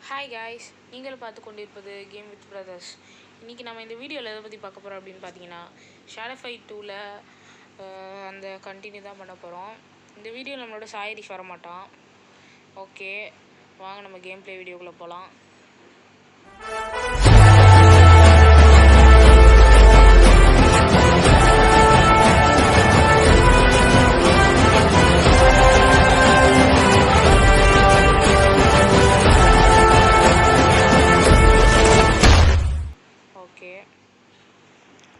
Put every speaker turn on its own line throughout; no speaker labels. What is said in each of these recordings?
Hi guys, நீங்கள் பார்த்து கொண்டிருப்பது கேம் வித் பிரதர்ஸ். இன்றைக்கி நம்ம இந்த வீடியோவில் எதை பற்றி பார்க்க போகிறோம் அப்படின்னு பார்த்தீங்கன்னா, ஷேடோ ஃபைட் 2ல் அந்த கண்டினியூ தான் பண்ண போகிறோம். இந்த வீடியோ நம்மளோட சாயரிஷ் வரமாட்டான். ஓகே, வாங்க நம்ம கேம் ப்ளே வீடியோக்குள்ளே போகலாம்.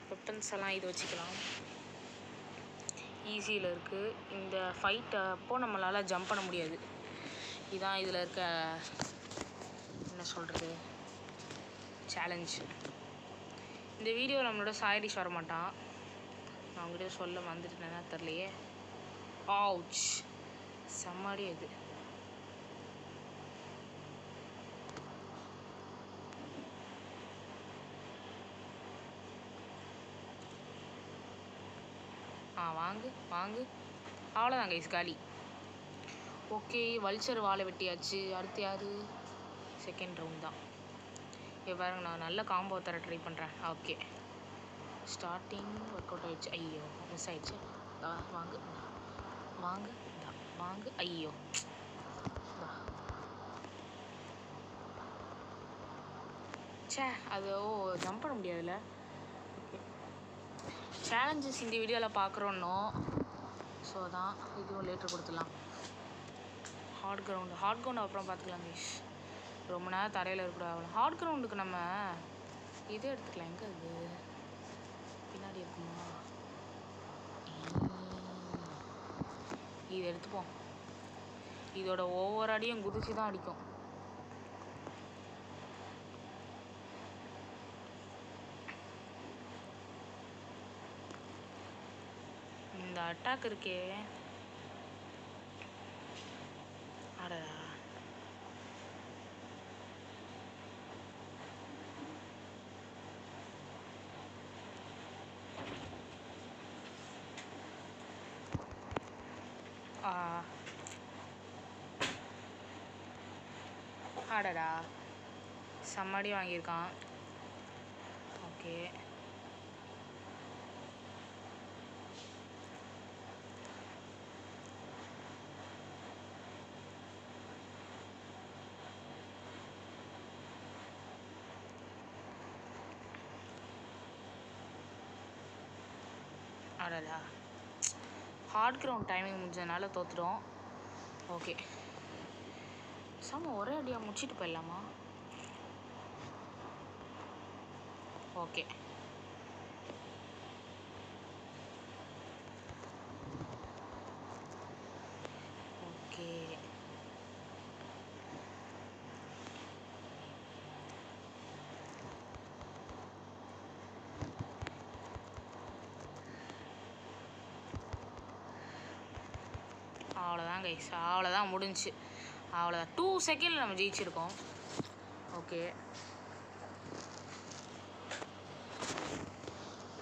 வெப்பன்ஸ் எல்லாம் இது வச்சுக்கலாம். ஈஸியில் இருக்குது. இந்த ஃபைட்டை அப்போது நம்மளால் ஜம்ப் பண்ண முடியாது. இதுதான் இதில் இருக்க என்ன சொல்கிறது சேலஞ்ச். இந்த வீடியோ நம்மளோட சாயரிஷ் வரமாட்டான். நான் உங்கள்கிட்ட சொல்ல வந்துட்டுனா தெரியலையே. ஆவுச், செம்மாடி இது. வாங்கு வாங்கு. அவ்வளோதான் கைஸ், காலி. ஓகே, வல்ச்சர் வாழை வெட்டியாச்சு. அடுத்து யார்? செகண்ட் ரவுண்ட் தான். பாருங்க, நான் நல்ல காம்போ தர ட்ரை பண்ணுறேன். ஓகே, ஸ்டார்டிங் ஒர்க் அவுட் ஆகிடுச்சு. ஐயோ, மிஸ் ஆகிடுச்சு. வாங்கு வாங்கு வாங்கு. ஐயோ, சே, அது ஜம்ப் பண்ண முடியாதுல்ல. ஓகே, சேலஞ்சஸ் இந்த வீடியோவில் பார்க்குறோன்னோ, ஸோ தான் இதுவும் லேட்டர் கொடுத்துடலாம். ஹார்ட் கிரவுண்டு அப்புறம் பார்த்துக்கலாம் கைஸ். ரொம்ப நேரம் தரையில் இருக்கக்கூடாது. ஹார்ட் கிரவுண்டுக்கு நம்ம இதே எடுத்துக்கலாம். எங்கே அது பின்னாடி இருக்குமா? இது எடுத்துப்போம். இதோட ஒவ்வொரு அடியும் குதிச்சு தான் அடிக்கும். இந்த அட்டாக் இருக்கே, அடடா. அடடா, செம்மடி வாங்கியிருக்கான். ஓகே, அடடா. ஹார்ட் கிரவுண்ட் டைமிங் முடிஞ்சதுனால தோற்றுடும். ஓகே, ஒரே அடியாக முடிச்சிட்டு போயிடலாமா? Okay, okay. அவ்வளோதான் கைஸ், அவ்வளோதான் முடிஞ்சு. அவ்வளோதான், 2 செகண்டில் நம்ம ஜெயிச்சிருக்கோம். ஓகே,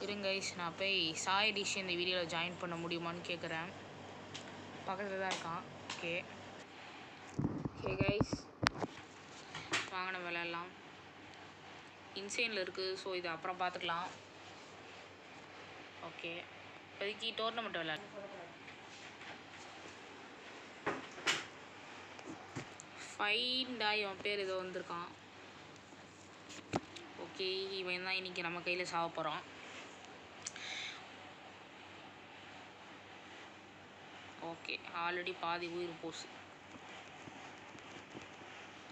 இருங்க கைஸ், நான் போய் சாயரிஷ் இந்த வீடியோவில் ஜாயின் பண்ண முடியுமான்னு கேட்குறேன். பக்கத்தில் தான் இருக்கான். ஓகே கைஸ், வாங்கின விளையாடலாம். இன்சைனில் இருக்குது, ஸோ இது அப்புறம் பார்த்துக்கலாம். ஓகே, இப்போதைக்கு டோர்னமெண்ட் விளையாட. ஃபைன்டா, இவன் பேர் ஏதோ வந்திருக்கான். ஓகே, இவன் தான் இன்றைக்கி நம்ம கையில் சாவ போகிறான். ஓகே, ஆல்ரெடி பாதி உயிர் போச்சு.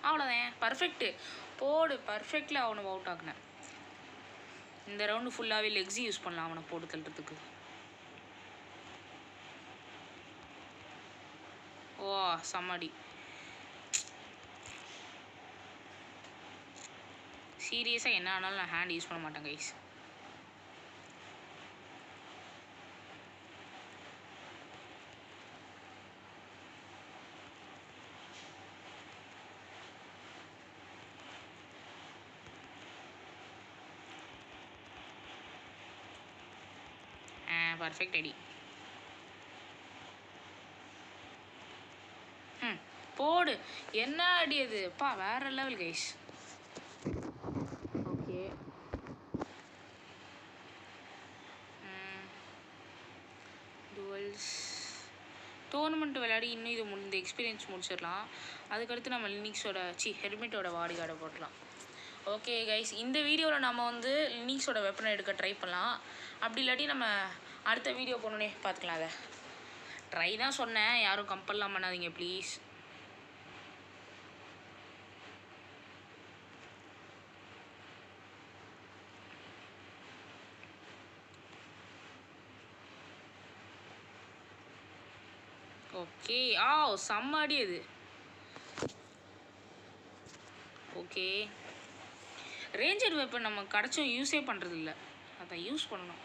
அவ்வளோதான், பர்ஃபெக்ட்டு போடு. பர்ஃபெக்டில் அவனை அவுட் ஆகினேன். இந்த ரவுண்டு ஃபுல்லாகவே லெக்ஸி யூஸ் பண்ணலாம் அவனை போட்டு தள்ளுறதுக்கு. ஓ, சம்மடி. சீரியஸாக என்ன ஆனாலும் நான் ஹேண்ட் யூஸ் பண்ண மாட்டேன் கைஸ். Perfect ID. போடு. என்ன அடி அது பா, வேற level guys. Okay, dwells tournament விளையாடி இன்னும் இது இந்த எக்ஸ்பீரியன்ஸ் முடிச்சிடலாம். அதுக்கடுத்து நம்ம லினிக்ஸோட ஹெர்மிட்டோட பாடி கார்டை போடலாம். ஓகே கைஸ், இந்த வீடியோவில் நம்ம வந்து லினிக்ஸோட வெப்பனை எடுக்க ட்ரை பண்ணலாம். அப்படி இல்லாட்டி நம்ம அடுத்த வீடியோ போனோன்னே பார்த்துக்கலாம். அதை ட்ரை தான் சொன்னேன், யாரும் கம்பல்லாம் பண்ணாதீங்க ப்ளீஸ். ஓகே, செம்ம அடி அது. ஓகே, ரேஞ்சர் வெப்பன் நம்ம கிடச்சும் யூஸே பண்ணுறது இல்லை, அதை யூஸ் பண்ணணும்.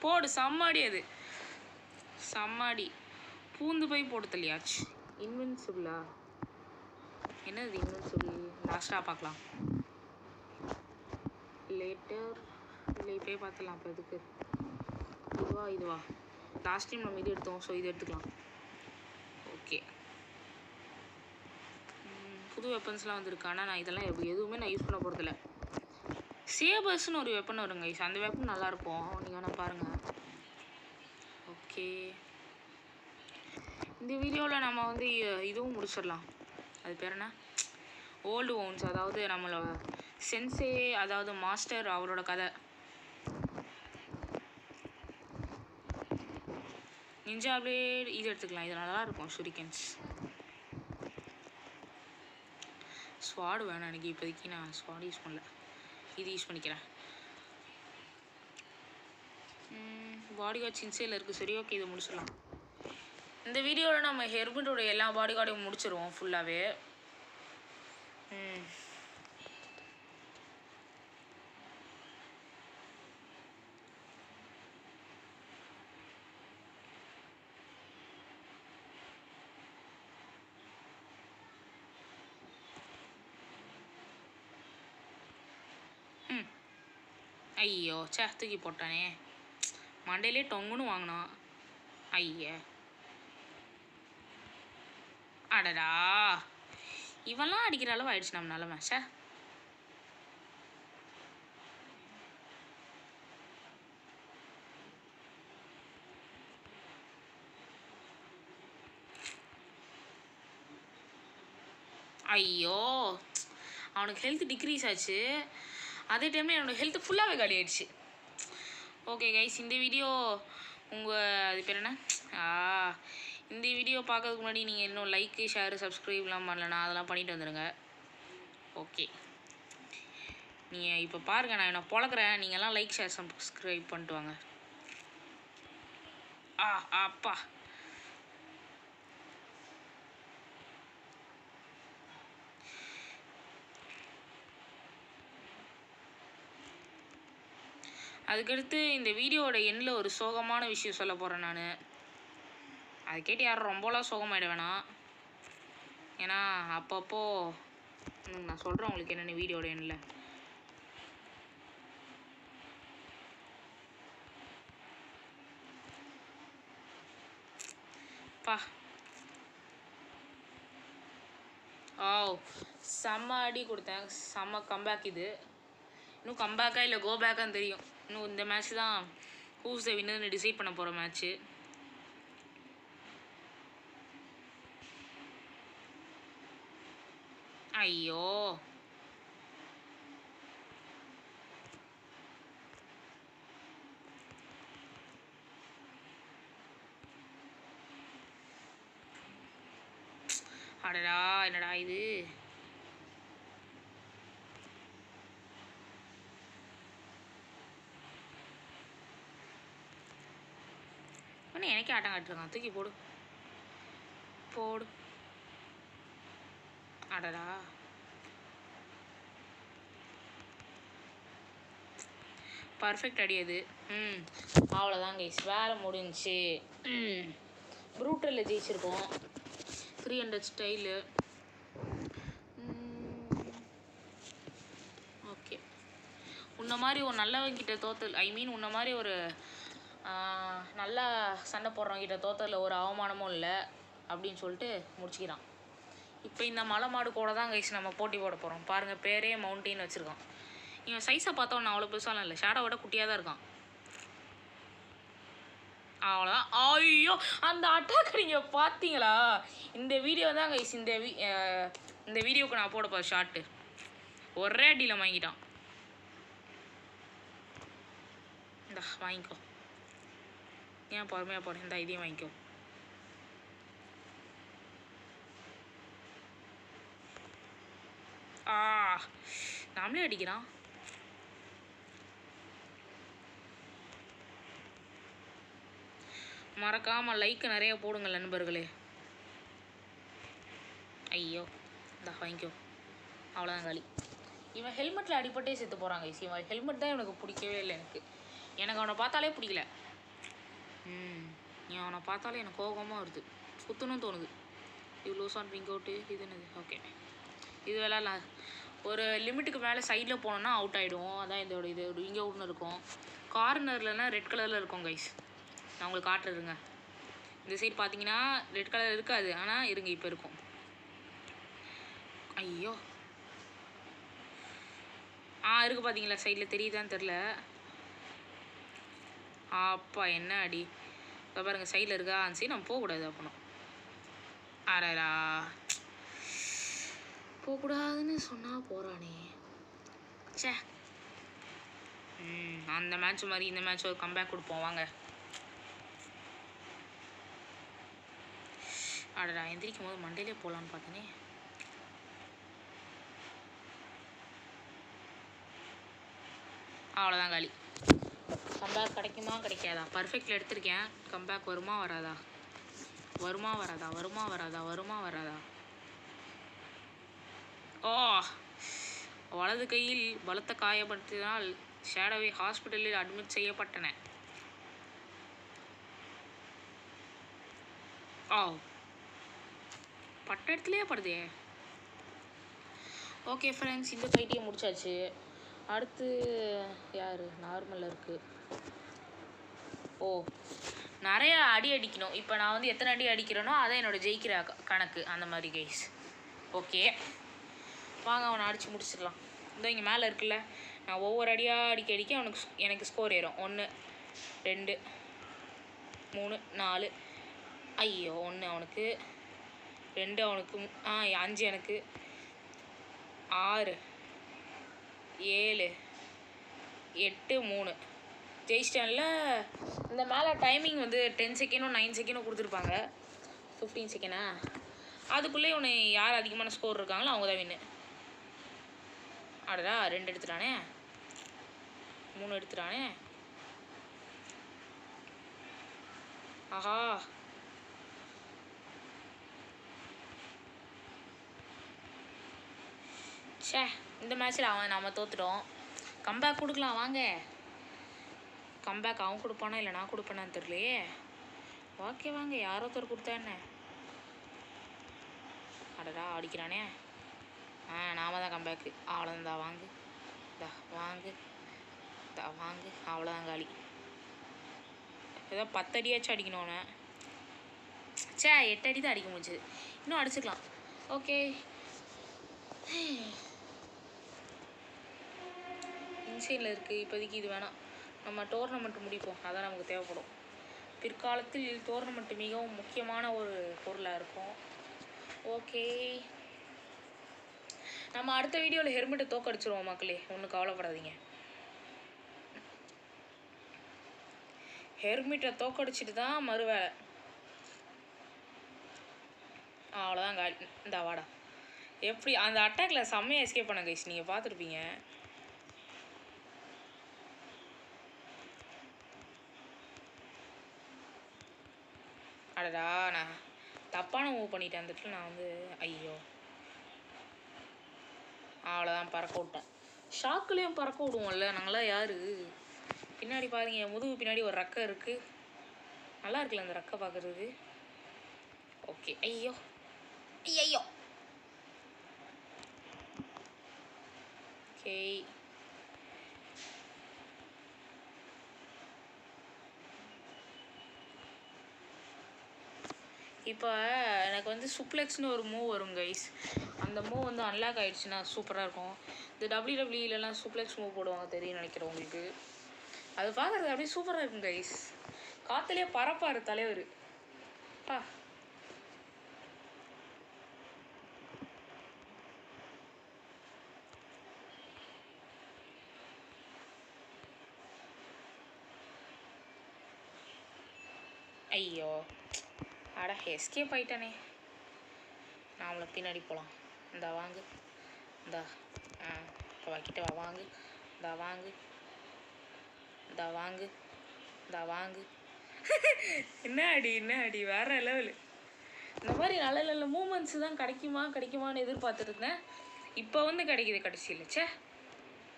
போடு, செம்மாடி அது, செம்மாடி. பூந்து போய் போட்டு தள்ளியாச்சு. இன்வின்சிபிளா? என்னது இன்வின்சிபிள்? லாஸ்ட்டாக பார்க்கலாம், லேட்டர். இல்லை இப்போயே பார்த்துலாம். அப்போ எதுக்கு? இதுவா லாஸ்ட் டைம் நம்ம இது எடுத்தோம், ஸோ இது எடுத்துக்கலாம். ஓகே, புது வெப்பன்ஸ்லாம் வந்துருக்கு. ஆனால் நான் இதெல்லாம் எதுவுமே நான் யூஸ் பண்ண போகிறதில்ல. சேபர்ஸ்னு ஒரு வெப்பன் வருங்க, அந்த வெப்பன் நல்லாயிருக்கும், நீங்கள் வேணால் பாருங்கள். ஓகே, இந்த வீடியோவில் நம்ம வந்து இதுவும் முடிச்சிடலாம். அது பேர் என்ன? ஓல்டு ஓன்ஸ், அதாவது நம்மளோட சென்சே, அதாவது மாஸ்டர், அவரோட கதை. நிஞ்சா பிளேட் இது எடுத்துக்கலாம், இது நல்லா இருக்கும். ஷுரிகன்ஸ், ஸ்வாடு வேணாம் எனக்கு இப்போதைக்கு, நான் ஸ்வாடு யூஸ் பண்ணல, இது யூஸ் பண்ணிக்கிறேன். பாடி கார்டு சின்சேல இருக்குது. சரி, ஓகே, இதை முடிச்சிடலாம். இந்த வீடியோவில் நம்ம ஹெர்மிட்டோட எல்லா பாடி கார்டையும் முடிச்சிருவோம் ஃபுல்லாகவே. ஐயோ, தூக்கி போட்டானே, மண்டையிலே டொங்குன்னு வாங்கினான். ஐய, அடடா, இவெல்லாம் அடிக்கிற அளவு ஆயிடுச்சு நம்ம நிலமை. ஐயோ, அவனுக்கு ஹெல்த் டிக்ரீஸ் ஆச்சு, அதே டைமில் என்னோடய ஹெல்த் ஃபுல்லாகவே காலி ஆயிடுச்சு. ஓகே கைஸ், இந்த வீடியோ அது பேர் என்ன, இந்த வீடியோ பார்க்கறதுக்கு முன்னாடி நீங்கள் இன்னும் லைக்கு, ஷேரு, சப்ஸ்கிரைப்லாம் பண்ணலன்னா அதெல்லாம் பண்ணிட்டு வந்துடுங்க. ஓகே, நீங்கள் இப்போ பாருங்கள், நான் என்ன பொழக்கிறேன், நீங்கள்லாம் லைக், ஷேர், சப்ஸ்கிரைப் பண்ணிட்டு வாங்க. அப்பா, அதுக்கடுத்து இந்த வீடியோவோட எண்ணில் ஒரு சோகமான விஷயம் சொல்ல போகிறேன் நான். அதை கேட்டு யாரும் ரொம்பலாம் சோகமாயிட வேணாம், ஏன்னா அப்பப்போ நான் சொல்கிறேன் உங்களுக்கு என்னென்ன வீடியோட எண்ணில். பா, செம்ம அடி கொடுத்தேன், செம்ம கம்பேக். இது இன்னும் கம்பேக்கா இல்லை கோ பேக்கான்னு தெரியும். இன்னும் இந்த மேட்ச் தான் ஹூஸ் த வின்னர்னு டிசைட் பண்ண போகிற மேட்ச்சு. ஐயோ, அடடா, என்னடா இது? எனக்கே ஆட்டம் காட்டுருக்கான், தூக்கி போடு போடு. அடடா, பர்ஃபெக்ட் அடி அது. அவ்வளோதான் கைஸ், வேலை முடிஞ்சிச்சு. ப்ரூட்டலில் ஜெயிச்சிருக்கோம், 300 ஸ்டைலு. ஓகே, உன்ன மாதிரி ஒரு நல்லவங்கிட்ட தோத்தல், ஐ மீன் உன்ன மாதிரி ஒரு நல்லா சண்டை போடுறவங்கிட்ட தோத்ததில் ஒரு அவமானமும் இல்லை அப்படின்னு சொல்லிட்டு முடிச்சுக்கிறான். இப்போ இந்த மலை மாடு கூட தான் கைஸ் நம்ம போட்டி போட போகிறோம். பாருங்கள், பேரே மவுண்டெயின் வச்சுருக்கான். இவன் சைஸை பார்த்தோன்னா அவ்வளோ பெருசாலாம் இல்லை, ஷேடோவோட குட்டியாக தான் இருக்கான். அவ்வளோதான். ஐயோ, அந்த அட்டாக் நீங்கள் பார்த்தீங்களா? இந்த வீடியோ தான் கைஸ், இந்த வீடியோவுக்கு நான் போட போகிறேன் ஷார்ட்டு. ஒரே அடியில் வாங்கிட்டான். இந்தா வாங்கிக்கோ, ஏன் பொறுமையாக போகிறேன், இந்த இதையும் வாங்கிக்கோ. நாமளே அடிக்கிறான். மறக்காமல் லைக் நிறைய போடுங்க நண்பர்களே. ஐயோ, இந்தா வாங்கிக்கோ. அவ்வளோதான் காலி. இவன் ஹெல்மெட்டில் அடிப்பட்டே செத்து போகிறாங்க. இவன் ஹெல்மெட் தான் எனக்கு பிடிக்கவே இல்லை. எனக்கு அவனை பார்த்தாலே பிடிக்கல. நீ அவனை பார்த்தாலே எனக்கு கோபமாக வருது, சுத்தணும் தோணுது. இவ்வளோ சான் விங் அவுட்டு இது என்னது? ஓகே, இது விளாட்லாம். ஒரு லிமிட்டுக்கு மேலே சைடில் போனோன்னா அவுட் ஆகிடுவோம். அதான் இதோட இது விங் அவுட்னு இருக்கும். கார்னர்லனா ரெட் கலரில் இருக்கும் கைஸ், நான் உங்களுக்கு காட்டுறதுங்க. இந்த சைடு பார்த்தீங்கன்னா ரெட் கலர் இருக்காது, ஆனால் இருங்க இப்போ இருக்கும். ஐயோ, இருக்குது பார்த்தீங்களா, சைடில் தெரியுதான்னு தெரில. அப்பா என்ன அடி! இப்போ பாருங்கள் சைடில் இருக்கா, அந்த சைடு நம்ம போகக்கூடாது. அப்போனா ஆறாரா போகக்கூடாதுன்னு சொன்னால் போகிறானே. சே, அந்த மேட்ச் மாதிரி இந்த மேட்ச் ஒரு கம்பேக் கொடுப்போம் வாங்க. அடடா, எந்திரிக்கும் போது மண்டையிலே போகலான்னு பார்த்தனே. அவ்வளோதான் காலி. கம்பேக் கிடைக்குமா கிடைக்காதா? பர்ஃபெக்டில் எடுத்திருக்கேன். கம்பேக் வருமா வராதா? வருமா வராதா? வருமா வராதா? வருமா வராதா? ஓ, வலது கையில் பலத்த காயப்படுத்தினால் ஷேடோவை ஹாஸ்பிட்டலில் அட்மிட் செய்யப்பட்டன. பட்ட இடத்துலையே படுதே. ஓகே ஃப்ரெண்ட்ஸ், இந்த ஃபைட்டையும் முடிச்சாச்சு. அடுத்து யார் நார்மலில் இருக்குது? நிறைய அடி அடிக்கணும். இப்போ நான் எத்தனை அடி அடிக்கிறேனோ அதான் என்னோடய ஜெயிக்கிற கணக்கு, அந்த மாதிரி கைஸ். ஓகே வாங்க, அவனை அடித்து முடிச்சிடலாம். இங்கே மேலே இருக்குல்ல, நான் ஒவ்வொரு அடியாக அடிக்க எனக்கு ஸ்கோர் ஏறும். 1 2 3 4. ஐயோ, 1 அவனுக்கு, 2 அவனுக்கு, 5 எனக்கு, 6 7 8 3 ஜெயிச்சிட்டேன்ல. இந்த மேலே டைமிங் 10 செகண்டும் 9 செகண்டும் கொடுத்துருப்பாங்க. 15 செகண்டா? அதுக்குள்ளே இவனு யார் அதிகமான ஸ்கோர் இருக்காங்களோ அவங்க தான் வின்னு. அடடா, 2 எடுத்துட்டானே, 3 எடுத்துட்டானே. ஆஹா, சே, இந்த மேட்ச்சில் நம்ம தோத்துட்டோம். கம்பேக் கொடுக்கலாம் வாங்க. கம்பேக் அவன் கொடுப்பானா இல்லை நான் கொடுப்பேனான்னு தெரியலையே. ஓகே வாங்க, யாரோ ஒருத்தர் கொடுத்தா என்ன. அடடா, அடிக்கிறானே. நாம தான் கம்பேக்கு. அவ்வளோதான், வாங்கு, வாங்கு, வாங்கு. அவ்வளோதான் காலி. ஏதோ 10 அடியாச்சும் அடிக்கணும் அவனை. சே, 8 அடி தான் அடிக்க முடிஞ்சது. இன்னும் அடிச்சுக்கலாம். ஓகே, இன்சைனில் இருக்குது இப்போதைக்கு. இது வேணாம், நம்ம டோர்னமெண்ட் முடிப்போம், அதான் நமக்கு தேவைப்படும். பிற்காலத்தில் டோர்னமெண்ட் மிகவும் முக்கியமான ஒரு பொருளாக இருக்கும். ஓகே, நம்ம அடுத்த வீடியோவில் ஹெல்மெட்டை தோக்கடிச்சிருவோம் மக்களே, ஒன்றும் கவலைப்படாதீங்க. ஹெல்மெட்டை தோக்கடிச்சிட்டு தான் மறு வேலை. அவ்வளோதான் காலி. இந்த வாடா, எப்படி அந்த அட்டாக்ல செம்மையாக எஸ்கேப் பண்ண கைஸ், நீங்கள் பார்த்துருப்பீங்க. அடடா, நான் தப்பான மூவ் பண்ணிட்டேன் அந்த இடத்துல. நான் ஐயோ, அவ்வளோதான், பறக்க விட்டேன். ஷாக்குலேயும் பறக்க விடுவோம்ல நாங்களாம். யார் பின்னாடி பாருங்க, முதுகு பின்னாடி ஒரு ரெக்கை இருக்குது. நல்லா இருக்குல்ல அந்த ரெக்கை பார்க்குறதுக்கு. ஓகே, ஐயோ ஐயோ. ஓகே, இப்போ எனக்கு வந்து சுப்ளெக்ஸ்னு ஒரு மூவ் வரும் கைஸ். அந்த மூவ் வந்து அன்லாக் ஆகிடுச்சுன்னா சூப்பராக இருக்கும். இந்த டபிள்யூடபிள்யூலலாம் சூப்ளெக்ஸ் மூவ் போடுவாங்க, தெரியும் நினைக்கிறேன் உங்களுக்கு. அது பார்க்குறது அப்படியே சூப்பராக இருக்கும் கைஸ். காற்றுலேயே பறப்பார் தலைவர். பா ஐயோ அட எஸ்கேப் ஆயிட்டானே. நாமளை பின்னாடி போகலாம். இந்தா வாங்கு, இந்தா இப்போ கிட்ட வா, வாங்கு, இந்தா வாங்கு, இந்தா வாங்கு, இந்தா வாங்கு. என்ன அடி வேற லெவலு. இந்த மாதிரி நல்ல நல்ல மூமெண்ட்ஸு தான் கிடைக்குமான்னு எதிர்பார்த்துட்டு இருந்தேன். இப்போ வந்து கிடைக்கிது கடைசியில். சே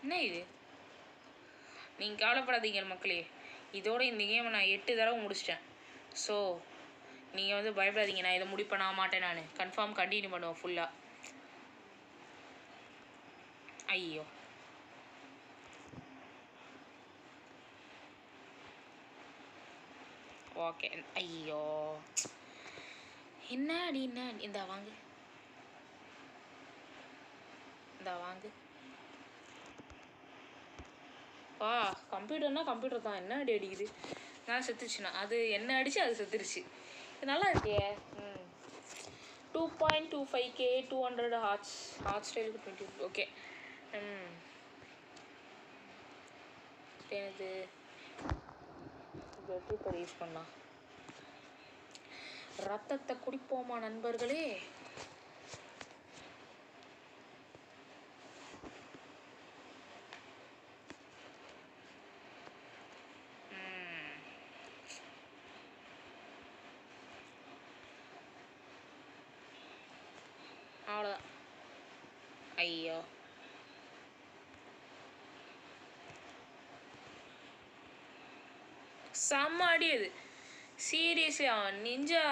என்ன இது? நீங்கள் கவலைப்படாதீங்க மக்களே, இதோட இந்த கேமை நான் 8 தடவை முடிச்சிட்டேன். ஸோ நீங்கள் வந்து பயப்படாதீங்க, நான் இதை முடிப்பேனா மாட்டேன். நான் கன்ஃபார்ம் கண்டினியூ பண்ணுவேன் ஃபுல்லாக. ஐயோ ஓகே. ஐயோ என்ன இந்த வாங்கு, இந்த வாங்கு. வா கம்ப்யூட்டர்னா கம்ப்யூட்டர் தான். என்ன அடிக்குது? நான் செத்துச்சுண்ணா அது என்ன அடிச்சு அது செத்துருச்சு. இது நல்லா இருக்கே. 2.25K 200 ஹார்ட் ஸ்டைலுக்கு 20. ஓகே. இது எப்படி யூஸ் பண்ணலாம்? ரத்தத்தை குடிப்போமா நண்பர்களே? அவ்வளோதான். ஐயோ செம்ம அடி அது. சீரியஸ்லி அவன் நிஞ்சா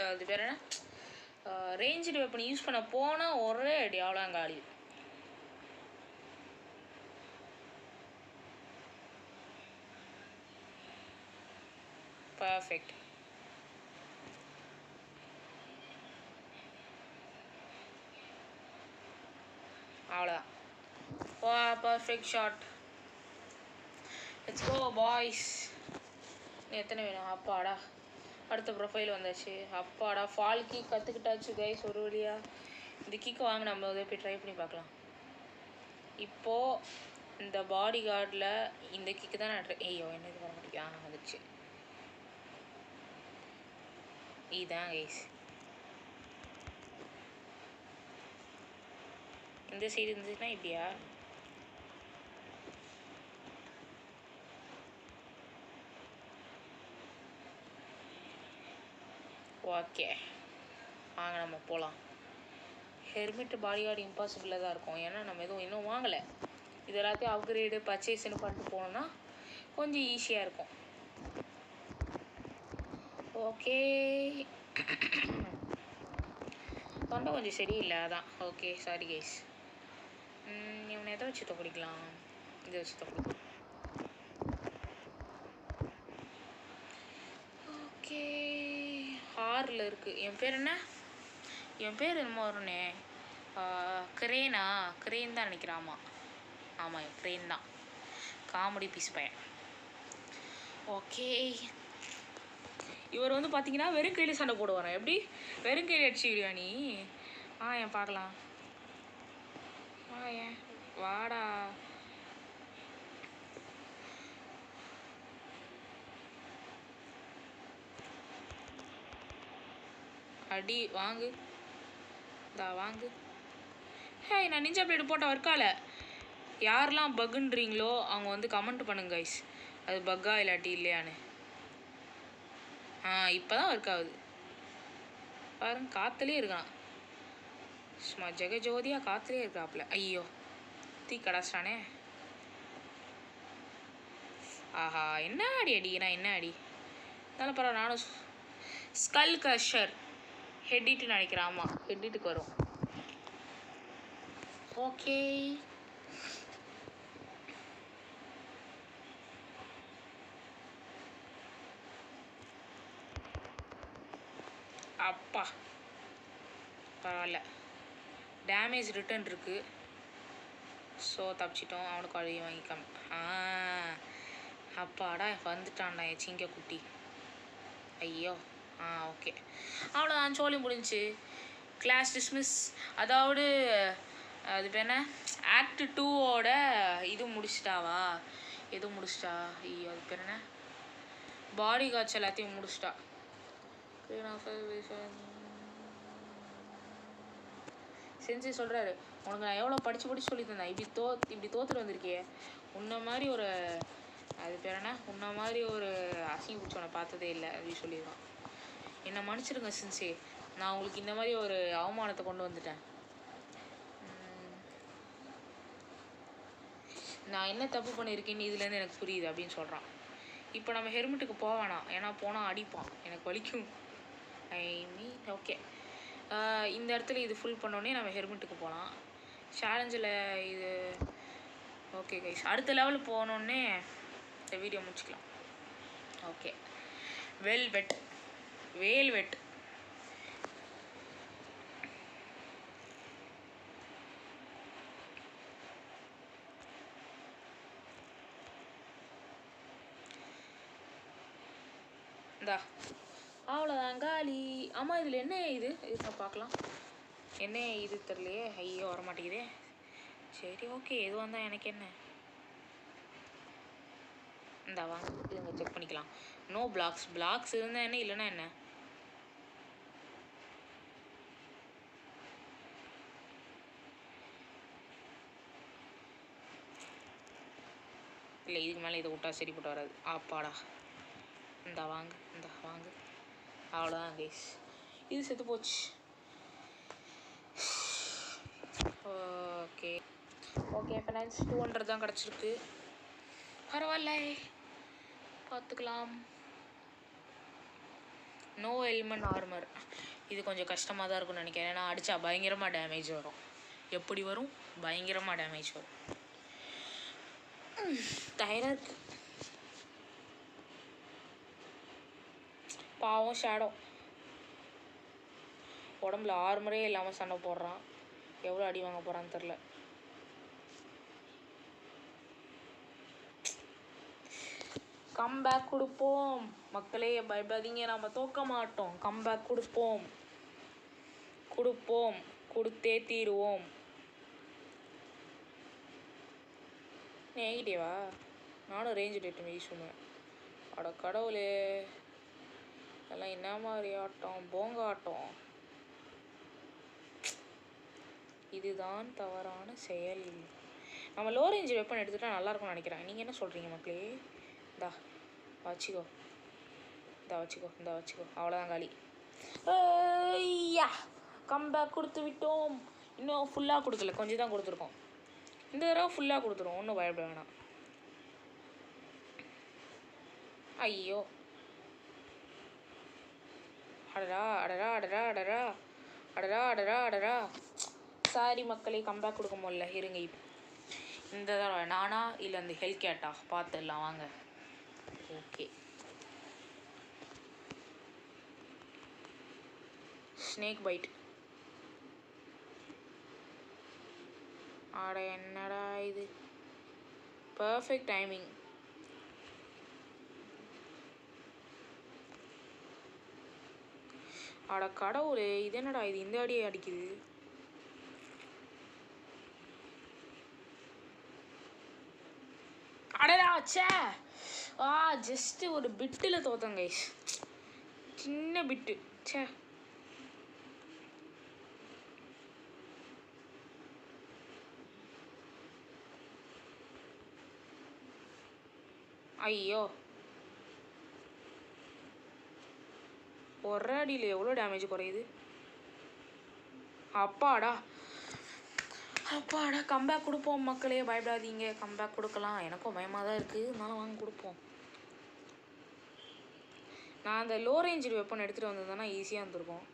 அது பேர் என்ன, ரேஞ்சு வெப்பன் யூஸ் பண்ண போனால் ஒரே அடி. அவ்வளோங்க அடி. பர்ஃபெக்ட். அவ்வளோதான். வா perfect shot. Let's go boys. எத்தனை வேணும்? அப்பாடா அடுத்த ப்ரொஃபைல் வந்தாச்சு. அப்பாடா ஃபால் கீக் கற்றுக்கிட்டாச்சு கைஸ் ஒரு வழியா. இந்த கீக்கு வாங்க நம்ம உதவி போய் ட்ரை பண்ணி பார்க்கலாம். இப்போது இந்த பாடி கார்டில் இந்த கிக்கு தான் நான் ஐயோ என்ன இது பண்ண முடியும்? வந்துச்சு. இதுதான் கைஸ். இந்த சைடு இருந்துச்சுன்னா இப்படியா? ஓகே வாங்க நம்ம போகலாம். ஹெல்மெட்டு பாடி கார்டு இம்பாசிபிளாக தான் இருக்கும், ஏன்னா நம்ம எதுவும் இன்னும் வாங்கலை. இது எல்லாத்தையும் அப்கிரேடு பர்ச்சேஸ்ன்னு பண்ணிட்டு போனோம்னா கொஞ்சம் ஈஸியாக இருக்கும். ஓகே தொண்டை கொஞ்சம் சரியில்லை அதான். Okay sorry guys. இவனை எதை வச்சு தொப்பிடிக்கலாம்? இதை வச்சு தொப்பிடிக்கலாம். ஓகே ஹாரில் இருக்குது. என் பேர் என்ன? என் பேர் என்னமோ வரும்னே. கிரேனா? கிரேன் தான் நினைக்கிறேன். ஆமாம் ஆமாம் கிரேன் தான். காமெடி பீஸ் பையன். ஓகே இவர் வந்து பார்த்தீங்கன்னா வெறும் கையில் சண்டை போடுவாரான். எப்படி வெறும் கையில் அடிச்சுக்கிறியா நீ? ஏன் பார்க்கலாம். ஏன் வாடா. அடி வாங்கு, தா வாங்கு. ஹே நான் நிஞ்சா பிளேடு போட்ட ஒர்க்கால. யாரெல்லாம் பக்குன்றீங்களோ அவங்க வந்து கமெண்ட் பண்ணுங்க கைஸ், அது பக்கா இல்லாட்டி இல்லையான்னு. இப்போ தான் ஒர்க் ஆகுது பாருங்க. காற்றுலேயே இருக்கான் சும்மா ஜெகஜோதியாக காற்றுலேயே இருக்காப்புல. ஐயோ தீ கடாச்சிட்டானே. ஆஹா என்ன அடி அடிக்கிறா, என்ன அடி. அதனால பரவாயில்ல. நானும் ஸ்கல் க்ரஷர் ஹெட்டிட்டு நினைக்கிறேன். ஆமாம் ஹெட்டிட்டுக்கு வரும். ஓகே அப்பா பரவாயில்ல. டேமேஜ் ரிட்டர்ன் இருக்குது. ஸோ தப்பிச்சிட்டோம். அவனுக்கு அழகி வாங்கிக்காம. அப்பாடா வந்துட்டான்டா என் சிங்க குட்டி. ஐயோ ஓகே, அவ்வளோதான், சோழி முடிஞ்சிச்சு. Class dismiss. அதாவது அது பேர் என்ன, ஆக்ட் 2ஓட இது முடிச்சிட்டாவா? எதுவும் முடிச்சிட்டா? ஐயோ அது பேர் என்ன, பாடி கார்ட்ஸ் எல்லாத்தையும் முடிச்சிட்டா. செஞ்சு சொல்கிறாரு, உனக்கு நான் எவ்வளோ படித்து சொல்லி தந்தேன், இப்படி தோத்துட்டு வந்திருக்கியே, உன்ன மாதிரி ஒரு அது பேர் என்ன, உன்ன மாதிரி ஒரு அசிங்க பிடிச்சவனை பார்த்ததே இல்லை அப்படின்னு சொல்லிடுவான். என்னை மன்னிச்சிடுங்க சின்சே, நான் உங்களுக்கு இந்த மாதிரி ஒரு அவமானத்தை கொண்டு வந்துட்டேன். நான் என்ன தப்பு பண்ணியிருக்கேன்னு இதுலேருந்து எனக்கு புரியுது அப்படின்னு சொல்கிறான். இப்போ நம்ம ஹெல்மெட்டுக்கு போவேணாம், ஏன்னா போனால் அடிப்பான், எனக்கு வலிக்கும். ஐ மீன் ஓகே, இந்த இடத்துல இது ஃபுல் பண்ணோடனே நம்ம ஹெல்மெட்டுக்கு போகலாம். சேலஞ்சில் இது ஓகே கைஸ், அடுத்த லெவல் போனோடனே இந்த வீடியோ முடிச்சுக்கலாம். ஓகே, வேல்வெட். இந்தா அவ்வளோதான் காலி. ஆமாம், இதில் என்ன இது பார்க்கலாம். என்ன இது தெரியலையே. ஐயோ வரமாட்டேங்குதே. சரி ஓகே, எதுவாக இருந்தால் எனக்கு என்ன. இந்தா வாங்க, இதுங்க செக் பண்ணிக்கலாம். நோ பிளாக்ஸ் இருந்தால் என்ன, இல்லைன்னா என்ன. இல்லை, இதுக்கு மேலே இதை விட்டா சரிப்பட்டு வராது. ஆப்பாடா, இந்தா வாங்க. அவ்வளோதான் கைஸ், இது செத்து போச்சு. ஓகே ஃப்ரெண்ட்ஸ், 200 தான் கிடச்சிருக்கு. பரவாயில்ல, பார்த்துக்கலாம். No element armour. இது கொஞ்சம் கஷ்டமாக தான் இருக்கும்னு நினைக்கிறேன். ஏன்னா அடித்தா பயங்கரமாக டேமேஜ் வரும். எப்படி வரும்? பயங்கரமாக டேமேஜ் வரும். டயர்டாக இருக்கு. பாவம் ஷேடோ, உடம்புல ஆர்மரே இல்லாமல் சண்டை போடுறான். எவ்வளோ அடி வாங்க போகிறான்னு தெரில. கம்பேக் கொடுப்போம் மக்களே, பயப்படாதீங்க, நம்ம தோக்க மாட்டோம். கம்பேக் கொடுப்போம், கொடுத்தே தீருவோம். நெகட்டிவா? நானும் ரேஞ்சு டேட்டு யூஸ் பண்ணுவேன். அட கடவுளே, அதெல்லாம் என்ன மாதிரி ஆட்டம், போங்க ஆட்டம். இதுதான் தவறான செயல். நம்ம லோ ரேஞ்சு வெப்பன் எடுத்துகிட்டா நல்லாயிருக்கும்னு நினைக்கிறேன். நீங்கள் என்ன சொல்கிறீங்க மக்களே? இந்தா வச்சுக்கோ. அவ்வளோதான் காலி. ஐயா, கம்பேக் கொடுத்து விட்டோம். இன்னும் ஃபுல்லாக கொடுக்கல, கொஞ்சம் தான் கொடுத்துருக்கோம். இந்த தடவை ஃபுல்லாக கொடுத்துருவோம், ஒன்றும் பயப்பட வேணாம். ஐயோ, அடரா. சாரி மக்களே, கம்பேக் கொடுக்க முடியல. இருங்க, இந்த தடவை நானா இல்லை அந்த ஹெல் கேட்டா பார்த்துடலாம் வாங்க. Okay, snake byte. ஆட என்னடா இது, பர்ஃபெக்ட் டைமிங். அட கடவுளே, இது என்னடா இது, இந்த அடியே அடிக்குது. அடடா சே, ஜஸ்ட்டு ஒரு பிட்டில் தோத்தங்க கைஸ், சின்ன பிட்டு. சே, ஐயோ, ஒரு அடியில் எவ்வளோ டேமேஜ் குறையுது. அப்பாடா, கம்பேக் கொடுப்போம் மக்களே, பயப்படாதீங்க, கம்பேக் கொடுக்கலாம். எனக்கும் பயமாக தான் இருக்குது, இருந்தாலும் வாங்க கொடுப்போம். நான் அந்த லோ ரேஞ்சு வெப்பன் எடுத்துகிட்டு வந்ததுன்னா ஈஸியாக இருந்திருக்கும்.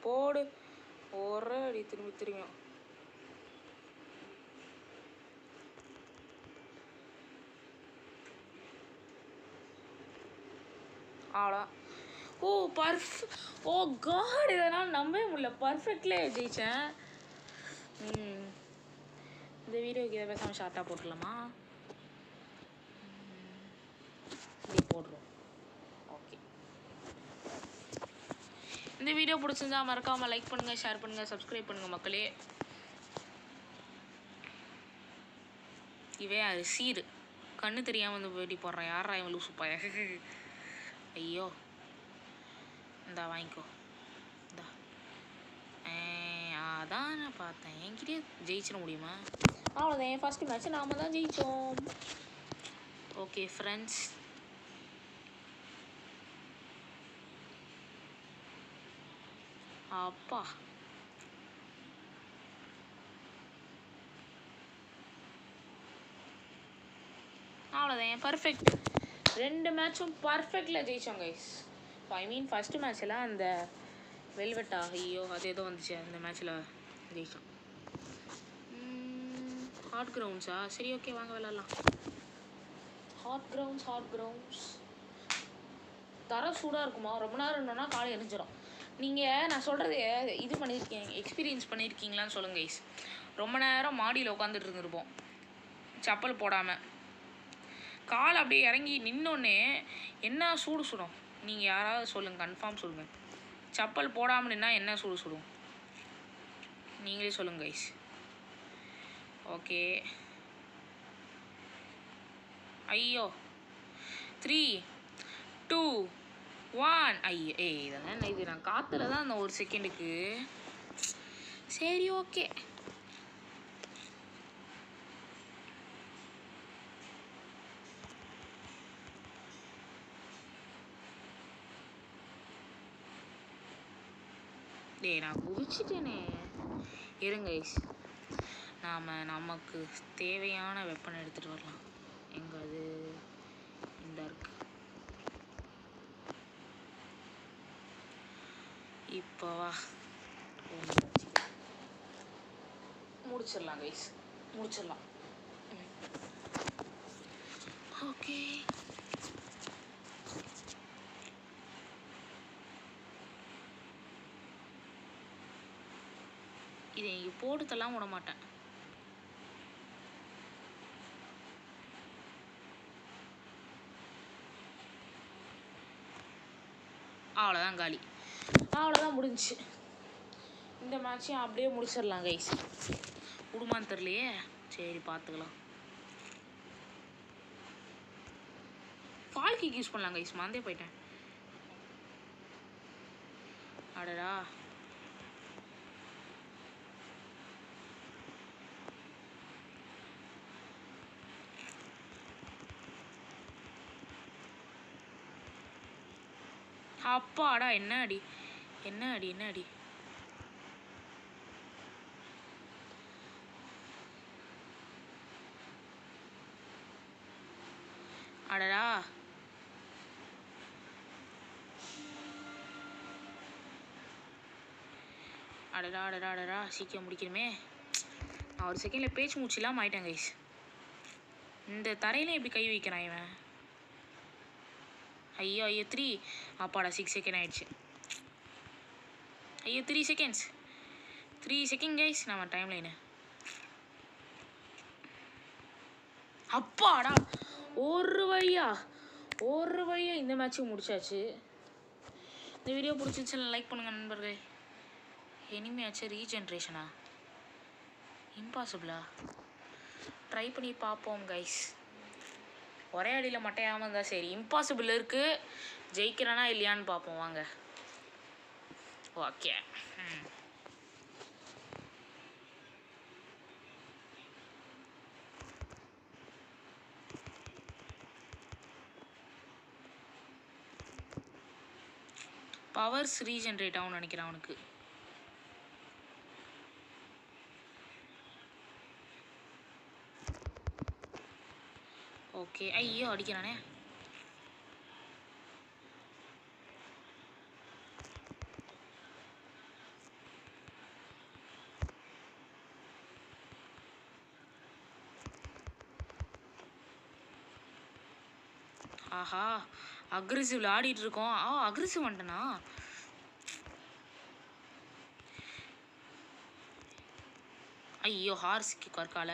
போடு, ஒரு அடி திரும்பியும். அவ்வளோ. ஓ ஓ காட், இதனால் நம்பவே முடியல. பர்ஃபெக்ட்லே ஜெயித்தேன். இந்த வீடியோக்கு இதை பேசாமல் ஷார்ட்டாக போட்டுடலாமா? இப்படி போடுறோம். ஓகே, இந்த வீடியோ பிடிச்சிருந்தா மறக்காமல் லைக் பண்ணுங்கள், ஷேர் பண்ணுங்கள், சப்ஸ்கிரைப் பண்ணுங்கள் மக்களே. இவே அது சீரு கண்ணு தெரியாமல் வந்து வேட்டி போடுறான். யாரா இவன் லூசு பாய? ஐயோ, இந்தா வாங்கிக்கோ. இந்தா அதான் நான் பார்த்தேன். என்கிட்டயே ஜெயிச்சிட முடியுமா? அவ்வளோதான், ஃபஸ்ட்டு மேட்ச் நாம தான் ஜெயித்தோம். ஓகே ஃப்ரெண்ட்ஸ், அப்பா அவ்வளோதான், பர்ஃபெக்ட். 2 மேட்சும் பர்ஃபெக்டில் ஜெயித்தோம் கைஸ். ஐ மீன் ஃபஸ்ட்டு மேட்ச்சில் அந்த வெல்வெட்டா ஐயோ அது ஏதோ வந்துச்சு, அந்த மேட்ச்சில் ஜெயித்தோம். ஹாட் கிரவுண்ட்ஸா? சரி ஓகே, வாங்க விளாட்லாம். ஹாட் கிரவுண்ட்ஸ் தர சூடாக இருக்குமா? ரொம்ப நேரம் இருந்தோன்னா காலை எரிஞ்சிடும். நீங்கள் நான் சொல்கிறது இது பண்ணியிருக்கீங்க, எக்ஸ்பீரியன்ஸ் பண்ணியிருக்கீங்களான்னு சொல்லுங்கள் கைஸ். ரொம்ப நேரம் மாடியில் உட்காந்துட்டு இருந்துருப்போம் செப்பல் போடாமல். கால் அப்படியே இறங்கி நின்னோடனே என்ன சூடு சுடும்? நீங்கள் யாராவது சொல்லுங்கள், கன்ஃபார்ம் சொல்லுங்கள். செப்பல் போடாமல் நின்னா என்ன சூடு சுடும்? நீங்களே சொல்லுங்கள் கைஸ். ஓகே, ஐயோ 3 2 1 ஐயோ இதெல்லாம் இது நான் காற்றுல தான் அந்த 1 செகண்டுக்கு. சரி ஓகே, நான் குதிச்சிட்டேனே. இருங்க கைஸ், நமக்கு தேவையான வெப்பனை எடுத்துகிட்டு வரலாம். எங்கே அது? இந்த இருக்கு. இப்போ வா, முடிச்சிடலாம் கைஸ், முடிச்சிடலாம். ஓகே, இதை இங்கே போட்டுத்தெல்லாம் விட மாட்டேன். அவ்வளோதான் காலி, அவ்வளோதான் முடிஞ்சிச்சு. இந்த மேட்சையும் அப்படியே முடிச்சிடலாம் கைஸ். விடுமான்னு தெரியலையே, சரி பார்த்துக்கலாம். ஃபால் கிக் யூஸ் பண்ணலாம் கைஸ், மறந்தே போயிட்டேன். அடடா, அப்பாடா, என்ன அடி என்ன அடி என்ன அடி. அடடா, அடடா அடடா அடடா, சீக்கிரம் முடிக்கணுமே. நான் ஒரு செகண்டில் பேச்சு மூச்சிலாம் ஆயிட்டேன் கைஸ். இந்த தரையில எப்படி கை வைக்கிறான் இவன்? ஐயோ 3, அப்பாடா 6 செகண்ட் ஆயிடுச்சு. ஐயோ 3 செகண்ட் கைஸ், நம்ம டைம் லைனு. அப்பாடா, ஒரு வழியா இந்த மேட்சும் முடிச்சாச்சு. இந்த வீடியோ பிடிச்சிருச்சுன்னா லைக் பண்ணுங்கள் நண்பர்களே. இனிமேயாச்சும் ரீஜென்ரேஷனா? இம்பாசிபிளா? ட்ரை பண்ணி பார்ப்போம் கைஸ். ஒரே அடியில் மட்டையாமல் இருந்தால் சரி. இம்பாசிபிள் இருக்குது, ஜெயிக்கிறேனா இல்லையான்னு பார்ப்போம் வாங்க. ஓகே, பவர்ஸ் ரீஜென்ரேட் ஆகும்னு நினைக்கிறேன் அவனுக்கு. ஓகே, ஐயோ அடிக்கிறானே. ஆஹா, அக்ரெசிவ்ல ஆடிட்டு இருக்கோம். அக்ரெசிவ் வந்துட்டனா? ஐயோ, ஹார்ஸ்க்கு கற்கால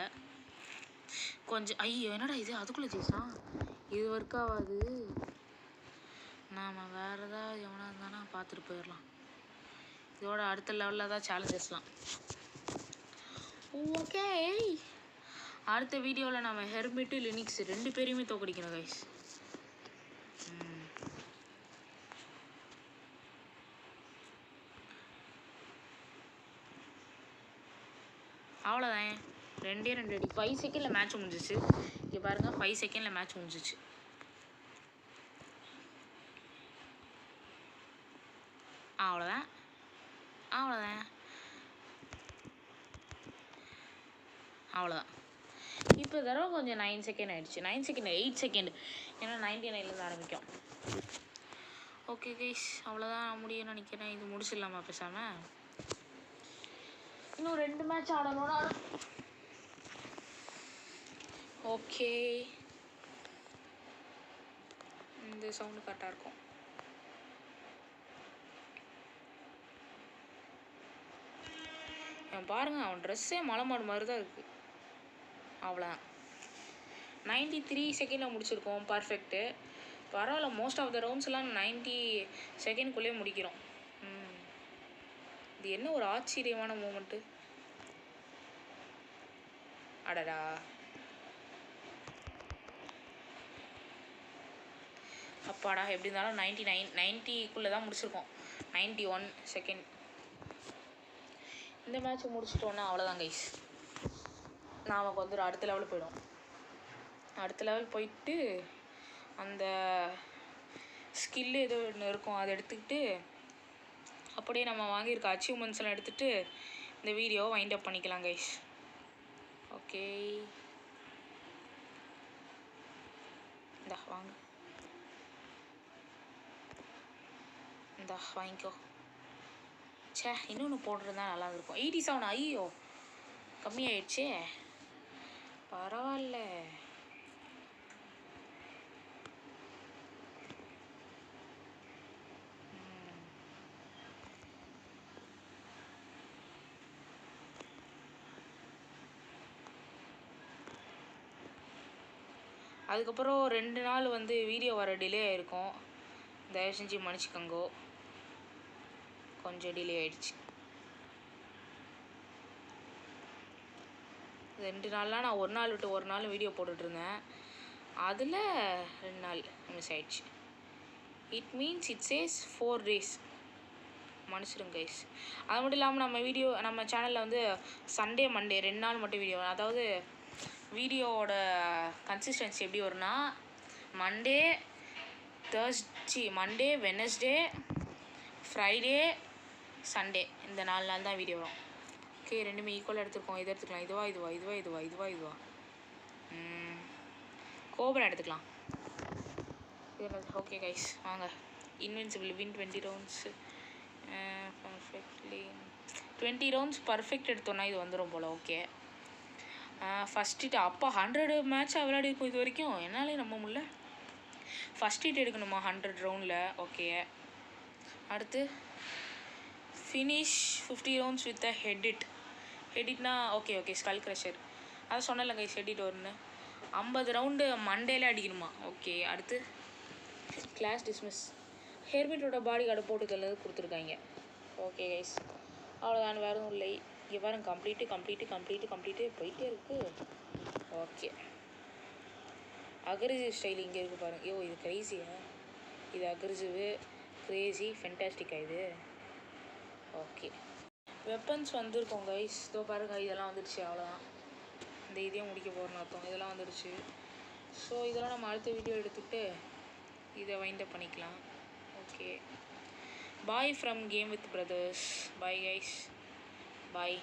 கொஞ்சம். ஐயோ, என்னடா இது, அதுக்குள்ளே ஜெயிச்சா? இது ஒர்க் ஆகாது. நாம் வேறு ஏதாவது எவனா இருந்தானா பார்த்துட்டு போயிடலாம். இதோட அடுத்த லெவலில் தான் சேலஞ்சஸ்லாம். ஓகே, அடுத்த வீடியோவில் நம்ம ஹெர்மிட்டு லினிக்ஸ் 2 பேரையுமே தோக்கடிக்கணும் கைஸ். அவ்வளோதான், 2 அடி. 5 செகண்டில் மேட்ச் முடிஞ்சிச்சு. இங்கே பாருங்கள், 5 செகண்டில் மேட்ச் முடிஞ்சிச்சு. அவ்வளோதான். இப்போ தடவை கொஞ்சம் 9 செகண்ட் ஆகிடுச்சு. 9 செகண்ட் 8 செகண்ட், ஏன்னா 99லேருந்து ஆரம்பிக்கும். ஓகே கைஸ், அவ்வளோதான் முடியும்னு நினைக்கிறேன். இது முடிச்சிடலாமா பேசாமல்? இன்னும் 2 மேட்ச் ஆடணும்னா. ஓகே, இந்த சவுண்டு கரெக்டாக இருக்கும். பாருங்கள், அவன் ட்ரெஸ்ஸே மலை மாடு மாதிரி தான் இருக்குது. அவ்வளோதான், 93 செகண்டில் முடிச்சிருக்கோம். பர்ஃபெக்ட்டு, பரவாயில்ல. மோஸ்ட் ஆஃப் த ரவுண்ட்ஸ்லாம் 90 செகண்ட்குள்ளே முடிக்கிறோம். இது என்ன ஒரு ஆச்சரியமான மூமெண்ட்டு. அடடா, அப்பாடா. எப்படி இருந்தாலும் 90க்குள்ளே தான் முடிச்சிருக்கோம். 91 செகண்ட். இந்த மேட்ச்சை முடிச்சிட்டோன்னா அவ்வளோதான் கைஸ். நமக்கு வந்து அடுத்த லெவல் போயிடும். அடுத்த லெவல் போயிட்டு அந்த ஸ்கில்லு ஏதோ ஒன்று இருக்கும், அதை எடுத்துக்கிட்டு அப்படியே நம்ம வாங்கியிருக்க அச்சீவ்மெண்ட்ஸ் எல்லாம் எடுத்துகிட்டு இந்த வீடியோவை வைண்ட் அப் பண்ணிக்கலாம் கைஸ். ஓகே, இந்தா வாங்க, இந்தா வாங்கிக்கோ. இன்னொன்று போட்டிருந்தா நல்லா இருக்கும். 87. ஐயோ, கம்மியாயிடுச்சே. பரவாயில்ல. அதுக்கப்புறம் 2 நாள் வந்து வீடியோ வர டிலே ஆகிருக்கும். தயவு செஞ்சு மன்னிச்சுக்கோங்கோ, கொஞ்சம் டிலே ஆகிடுச்சு. 2 நாள்லாம் நான் ஒரு நாள் விட்டு ஒரு நாள் வீடியோ போட்டுட்ருந்தேன். அதில் 2 நாள் மிஸ் ஆகிடுச்சு. It means it chase 4 days. மன்னிச்சிடுங்க கைஸ். அது மட்டும் இல்லாமல் நம்ம சேனலில் வந்து சண்டே மண்டே 2 நாள் மட்டும் வீடியோ. அதாவது வீடியோவோட கன்சிஸ்டன்சி எப்படி வரும்னா, மண்டே வெனஸ்டே ஃப்ரைடே சண்டே, இந்த 4 நாள் தான் வீடியோ வரும். ஓகே, ரெண்டுமே ஈக்குவலாக எடுத்துருக்கோம். இதை எடுத்துக்கலாம். இதுவா கோபரா எடுத்துக்கலாம். ஓகே கைஸ், வாங்க. Invincible win 20 rounds perfectly. 20 rounds perfect எடுத்தோன்னா இது வந்துடும் போல். Okay, first hit. அப்பா 100 மேட்சாக விளையாடிருக்கோம் இது வரைக்கும். என்னாலே நம்ப முடியல. ஃபஸ்ட் ஹிட் எடுக்கணுமா 100 ரவுண்டில்? ஓகே, அடுத்து ஃபினிஷ் 50 rounds வித் அ ஹெடிட்னா ஓகே ஸ்கல் க்ரஷர். அதை சொன்னல கைஸ், ஹெடிட் வரும்னு. 50 ரவுண்டு மண்டேலே அடிக்கணுமா? ஓகே, அடுத்து கிளாஸ் டிஸ்மிஸ். ஹெர்மிட்டோட பாடி கார்டை போட்டுக்கிறது கொடுத்துருக்காங்க. ஓகே கைஸ், அவ்வளோதான், வேறு எதுவும் இல்லை. இங்கே பாருங்க, கம்ப்ளீட்டு போயிட்டே இருக்குது. ஓகே, அக்ரெசிவ் ஸ்டைல் இங்கே இருக்குது பாருங்கள். ஐயோ, இது க்ரேஸியா? இது அக்ரெசிவு, க்ரேஸி, ஃபென்டாஸ்டிக்கா இது? ஓகே, வெப்பன்ஸ் வந்துருக்கோம் கைஸ். இதோ பாருங்க, இதெல்லாம் வந்துடுச்சு. அவ்வளோதான், இந்த இதையும் முடிக்க போகிறோன்னு அர்த்தம். இதெல்லாம் வந்துடுச்சு. ஸோ இதெல்லாம் நம்ம அடுத்த வீடியோ எடுத்துக்கிட்டு இதை வைண்ட் அப் பண்ணிக்கலாம். Okay, bye from game with brothers. Bye guys, bye.